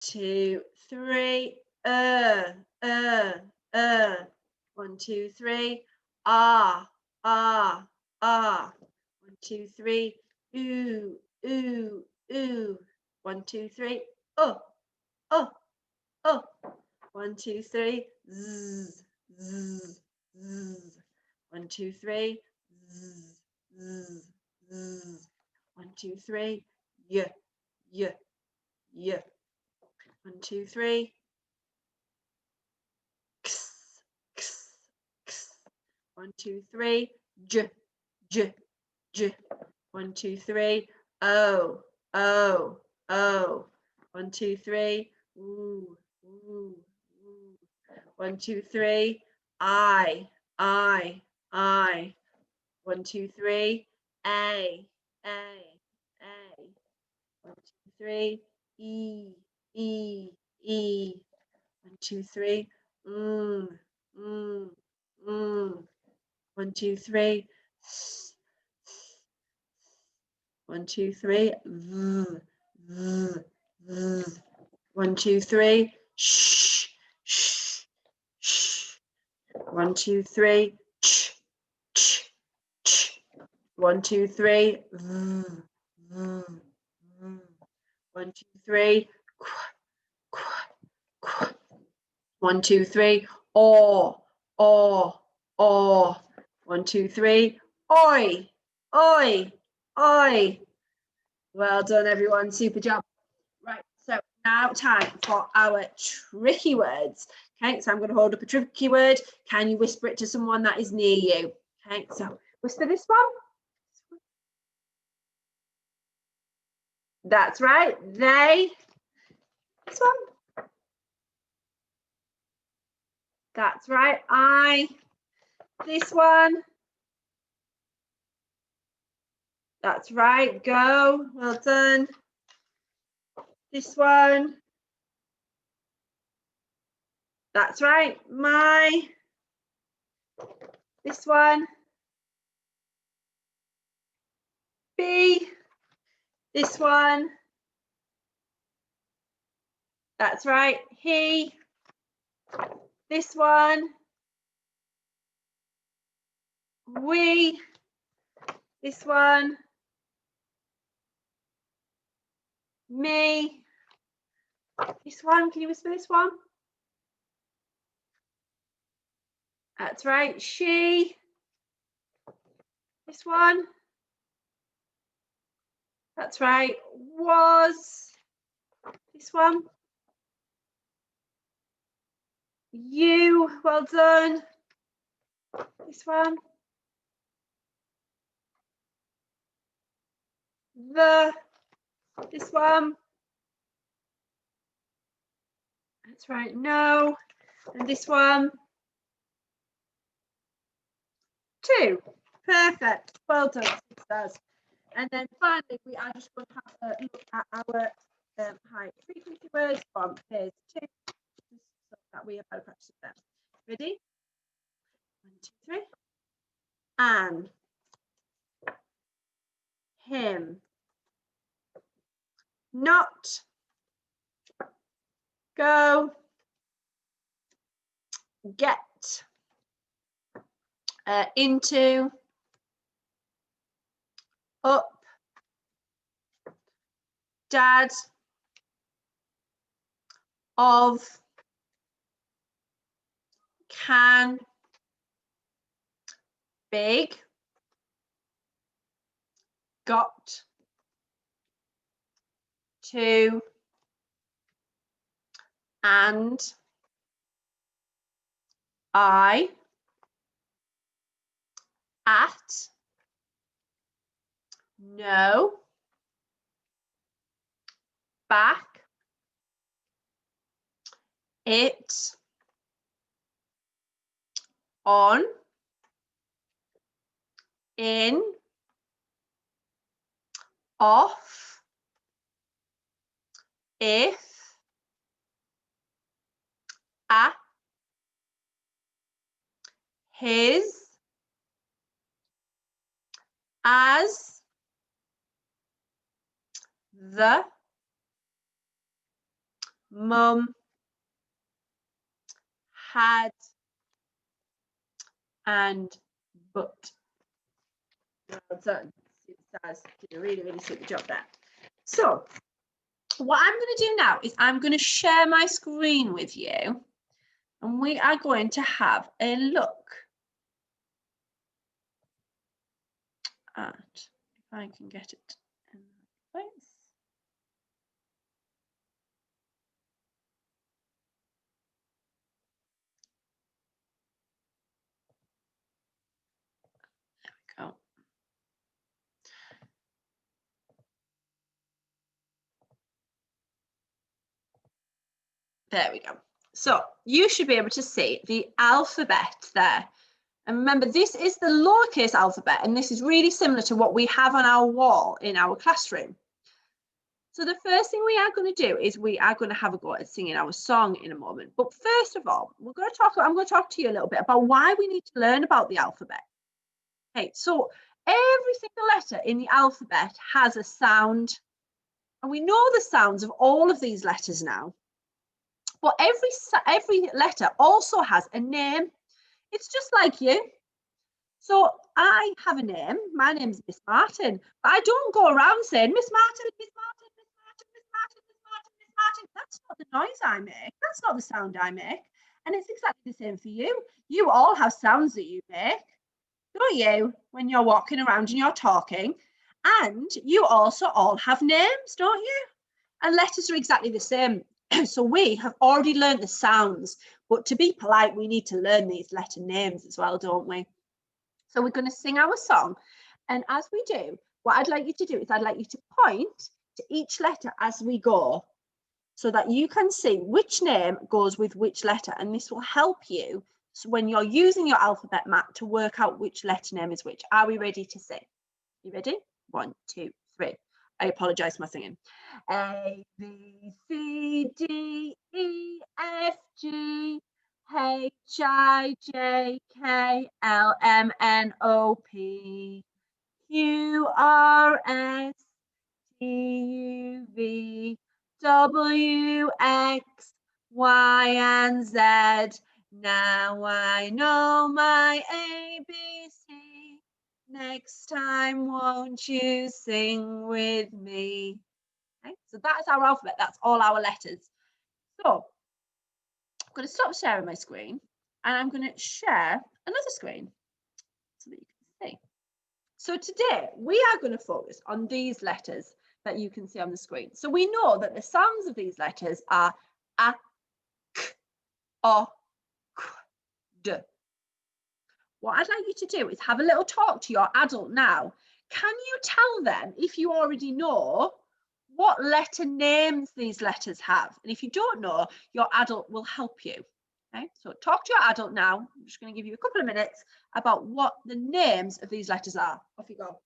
2, 3. 1, 2, 3. Ah. 1, 2, 3. Ooh. 1, 2, 3. Oh. 1, 2, 3. Zzz. 1, 2, 3. Zzz. 1, 2, 3. Yeah. 1, 2, 3. 1, 2, 3. J. 1, 2, 3. Oh. 1, 2, 3. Ooh. 1, 2, 3. I. 1, 2, 3. A. 1, 2, 3. E. 1, 2, 3. 1, 2, 3. 1, 2, 3. 1, 2, 3. Shh. 1, 2, 3. 1, 2, 3. 1, 2, 3. 1, 2, 3. Or. 1, 2, 3. Oi. Well done, everyone. Super job. Right, so now time for our tricky words. Okay, so I'm going to hold up a tricky word. Can you whisper it to someone that is near you? Okay, so whisper this one. That's right. They. This one. That's right. I. This one. That's right. Go. Well done. This one. That's right. My. This one. Be. This one. That's right. He. This one. We. This one. Me. This one. Can you whisper this one? That's right. She. This one. That's right. Was. This one. You. Well done. This one. The. This one. That's right. No. And this one. 2. Perfect. Well done, sisters. And then finally, we are just going to have a look at our high frequency words from page 2, so that we are both practicing them. Ready? 1, 2, 3. Anne. Him. Not. Go. Get. Into. Up. Dad. Of. Can. Big. Got. To. And. I. At. No. Back. It. On. In. Off. If. At. His. As. The. mum, had, and but. Well done. Superstars did a really, really super job there. So what I'm going to do now is I'm going to share my screen with you, and we are going to have a look at, if I can get it in the right place. There we go. There we go. So you should be able to see the alphabet there. And remember, this is the lowercase alphabet, and this is really similar to what we have on our wall in our classroom. So the first thing we are going to do is we are going to have a go at singing our song in a moment. But first of all, I'm going to talk to you a little bit about why we need to learn about the alphabet. Okay, so every single letter in the alphabet has a sound, and we know the sounds of all of these letters now. But every letter also has a name. It's just like you. So I have a name. My name is Miss Martin. But I don't go around saying Miss Martin, Miss Martin, Miss Martin, Miss Martin, Miss Martin, Miss Martin. That's not the noise I make. That's not the sound I make. And it's exactly the same for you. You all have sounds that you make, don't you, when you're walking around and you're talking? And you also all have names, don't you? And letters are exactly the same. So we have already learned the sounds, but to be polite, we need to learn these letter names as well, don't we? So we're going to sing our song. And as we do, what I'd like you to do is I'd like you to point to each letter as we go so that you can see which name goes with which letter. And this will help you when you're using your alphabet map to work out which letter name is which. Are we ready to sing? You ready? 1, 2, 3. I apologise for my singing. A, B, C, D, E, F, G, H, I, J, K, L, M, N, O, P, Q, R, S, T, U, V, W, X, Y, and Z. Now I know my ABC. Next time, won't you sing with me? Okay, so that's our alphabet. That's all our letters. So I'm going to stop sharing my screen, and I'm going to share another screen so that you can see. So today we are going to focus on these letters that you can see on the screen. So we know that the sounds of these letters are a, k, o, k, d. What I'd like you to do is have a little talk to your adult now. Can you tell them, if you already know, what letter names these letters have? And if you don't know, your adult will help you. Okay, so talk to your adult now. I'm just going to give you a couple of minutes about what the names of these letters are. Off you go.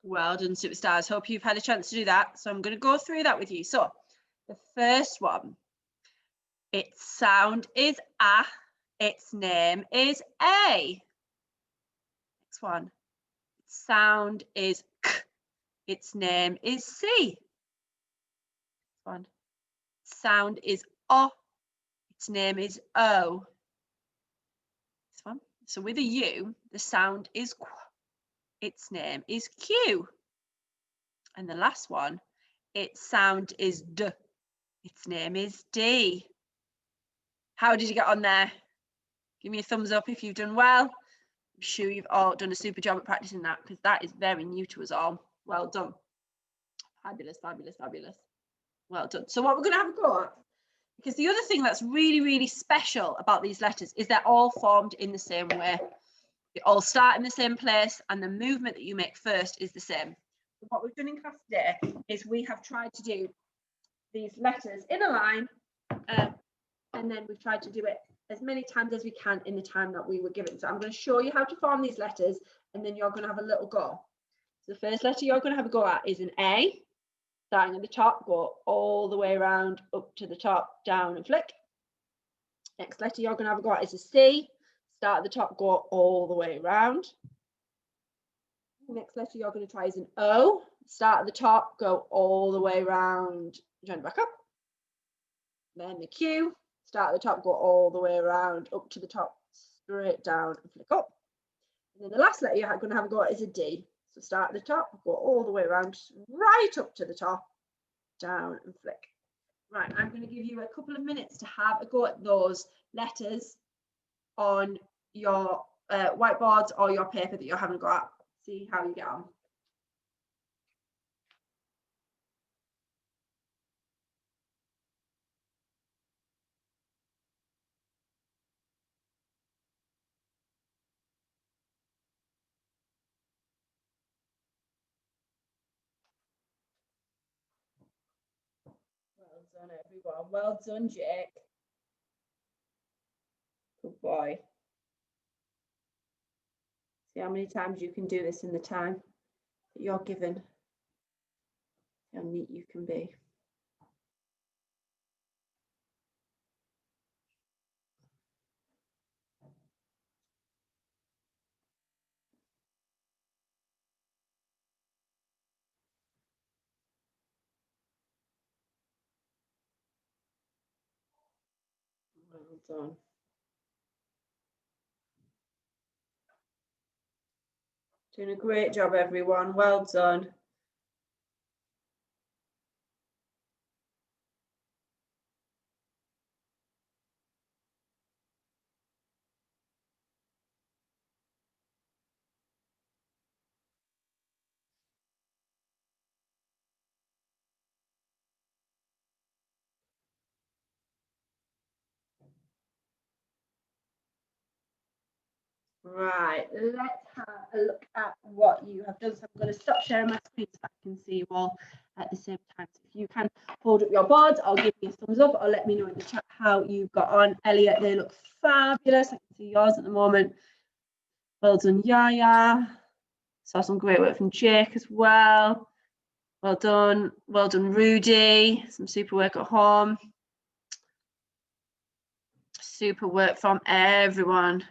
Well done, superstars. Hope you've had a chance to do that. So I'm going to go through that with you. So the first one, its sound is A, its name is A. Next one, its sound is K, its name is C. Next one, sound is O, its name is O. Next one, so with a U, the sound is Q, its name is Q. And the last one, its sound is D, its name is D. How did you get on there? Give me a thumbs up if you've done well. I'm sure you've all done a super job at practicing that, because that is very new to us all. Well done. Fabulous, fabulous, fabulous. Well done. So what we're going to have a go at, because the other thing that's really, really special about these letters is they're all formed in the same way. They all start in the same place, and the movement that you make first is the same. What we've done in class today is we have tried to do these letters in a line, and then we've tried to do it as many times as we can in the time that we were given. So I'm going to show you how to form these letters, and then you're going to have a little go. So the first letter you're going to have a go at is an A, starting at the top, go all the way around, up to the top, down and flick. Next letter you're going to have a go at is a C, start at the top, go all the way around. Next letter you're going to try is an O, start at the top, go all the way around, join back up. Then the Q, start at the top, go all the way around, up to the top, straight down and flick up. And then the last letter you're going to have a go at is a D. So start at the top, go all the way around, right up to the top, down and flick. Right, I'm going to give you a couple of minutes to have a go at those letters on your whiteboards or your paper that you're having a go at. See how you get on. Well done, everyone. Well done, Jake. Good boy. See how many times you can do this in the time that you're given. See how neat you can be. Well done. Doing a great job, everyone. Well done. Right, let's have a look at what you have done. So I'm going to stop sharing my screen so I can see you all at the same time. So if you can hold up your boards, I'll give you a thumbs up or let me know in the chat how you've got on. Elliot, they look fabulous. I can see yours at the moment. Well done, Yaya. Saw some great work from Jake as well. Well done, Rudy. Some super work at home. Super work from everyone.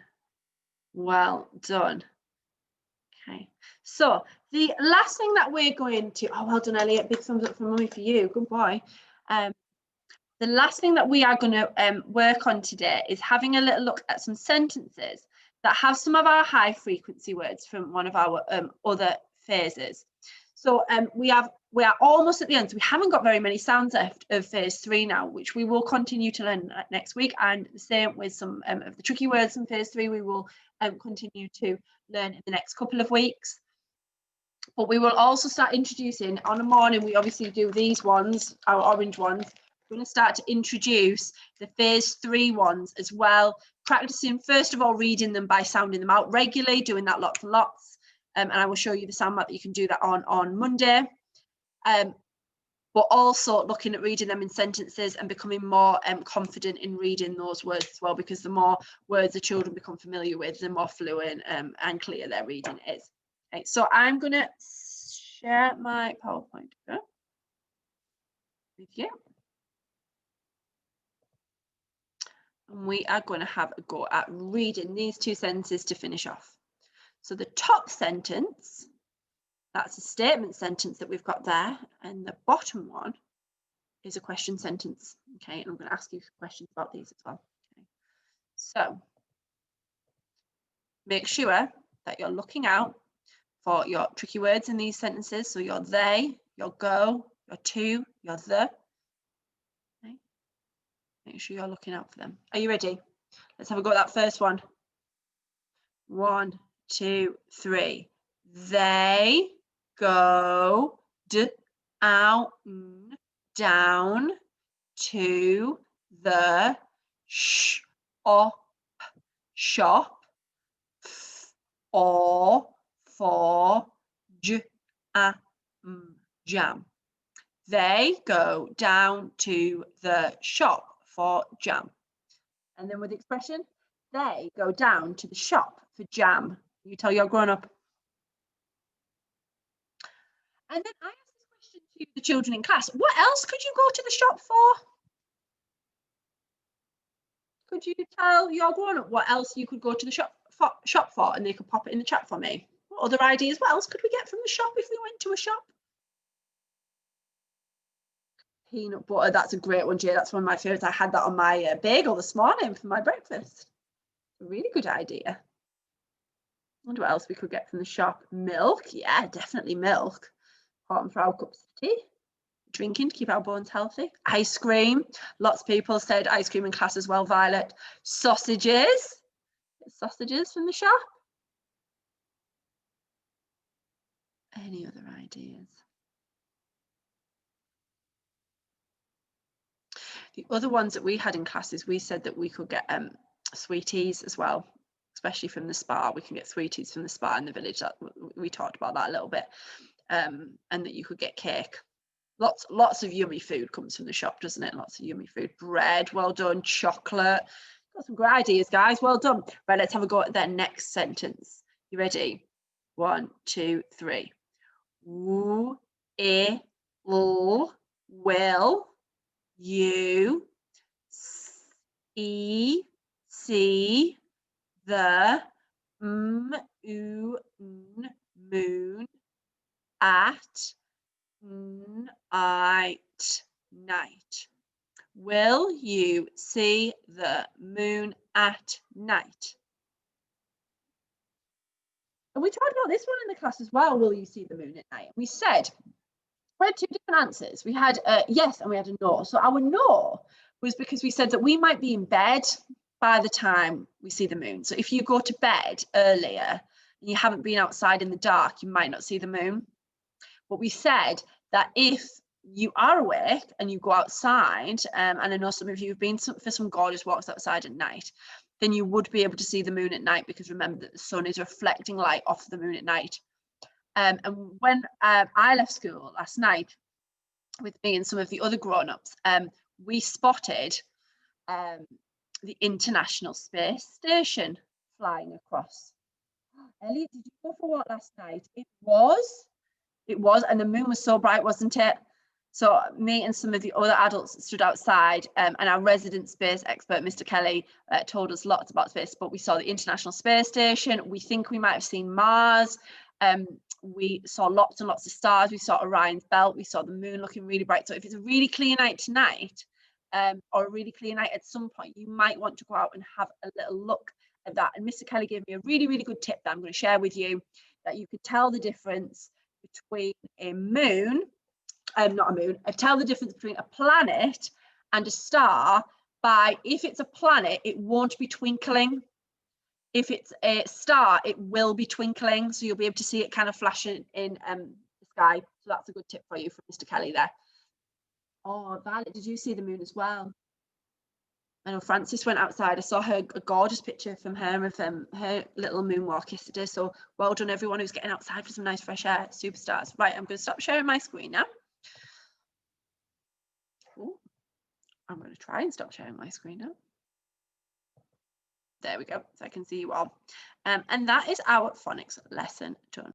Well done. Okay, so the last thing that we're going to, oh, well done, Elliot. Big thumbs up from Mummy for you. Good boy. The last thing that we are going to work on today is having a little look at some sentences that have some of our high frequency words from one of our other phases. So we are almost at the end. So we haven't got very many sounds left of phase 3 now, which we will continue to learn next week. And the same with some of the tricky words in phase 3, we will continue to learn in the next couple of weeks. But we will also start introducing, on a morning, we obviously do these ones, our orange ones. We're going to start to introduce the phase 3 ones as well, practicing first of all reading them by sounding them out regularly, doing that lots and lots. And I will show you the sound map that you can do that on Monday. But also looking at reading them in sentences and becoming more confident in reading those words as well, because the more words the children become familiar with, the more fluent and clear their reading is. Okay, so I'm going to share my PowerPoint with you. And we are going to have a go at reading these two sentences to finish off. So the top sentence, that's a statement sentence that we've got there, and the bottom one is a question sentence. Okay, and I'm going to ask you questions about these as well. Okay. So make sure that you're looking out for your tricky words in these sentences. So your they, your go, your to, your the. Okay. Make sure you're looking out for them. Are you ready? Let's have a go at that first one. 1, 2, 3. They go out down to the shop or for jam. They go down to the shop for jam. And then with the expression, they go down to the shop for jam. You tell your grown-up. And then I asked this question to the children in class. What else could you go to the shop for? Could you tell your grown-up what else you could go to the shop for, and they could pop it in the chat for me? What other ideas? What else could we get from the shop if we went to a shop? Peanut butter, that's a great one, Jay. That's one of my favorites. I had that on my bagel this morning for my breakfast. A really good idea. I wonder what else we could get from the shop. Milk, yeah, definitely milk. Important for our cups of tea. Drinking to keep our bones healthy. Ice cream. Lots of people said ice cream in class as well, Violet. Sausages. Sausages from the shop. Any other ideas? The other ones that we had in classes, we said that we could get sweeties as well, especially from the spa. We can get sweeties from the spa in the village. That we talked about that a little bit, and that you could get cake. Lots of yummy food comes from the shop, doesn't it? Lots of yummy food. Bread, well done. Chocolate. Got some great ideas, guys. Well done. Right, let's have a go at their next sentence. You ready? 1, 2, 3. Will you see the moon at night? Will you see the moon at night? And we talked about this one in the class as well. Will you see the moon at night? We said we had 2 different answers. We had a yes and we had a no. So our no was because we said that we might be in bed by the time we see the moon. So if you go to bed earlier and you haven't been outside in the dark, you might not see the moon. But we said that if you are awake and you go outside, and I know some of you have been for some gorgeous walks outside at night, then you would be able to see the moon at night, because remember that the sun is reflecting light off the moon at night. And when I left school last night with me and some of the other grown-ups, we spotted the International Space Station flying across. Elliot, did you go for a walk last night? It was, and the moon was so bright, wasn't it? So me and some of the other adults stood outside, and our resident space expert, Mr. Kelly, told us lots about space, but we saw the International Space Station. We think we might have seen Mars. We saw lots and lots of stars. We saw Orion's belt. We saw the moon looking really bright. So if it's a really clear night tonight, or a really clear night at some point, you might want to go out and have a little look at that. And Mr. Kelly gave me a really, really good tip that I'm going to share with you, that you could tell the difference between a moon, not a moon, tell the difference between a planet and a star by, if it's a planet, it won't be twinkling. If it's a star, it will be twinkling, so you'll be able to see it kind of flashing in the sky. So that's a good tip for you from Mr. Kelly there. Oh, Violet, did you see the moon as well? I know Frances went outside. I saw a gorgeous picture from her of her little moonwalk yesterday. So well done, everyone who's getting outside for some nice fresh air. Superstars. Right, I'm going to stop sharing my screen now. Ooh, I'm going to try and stop sharing my screen now. There we go, so I can see you all. And that is our phonics lesson done.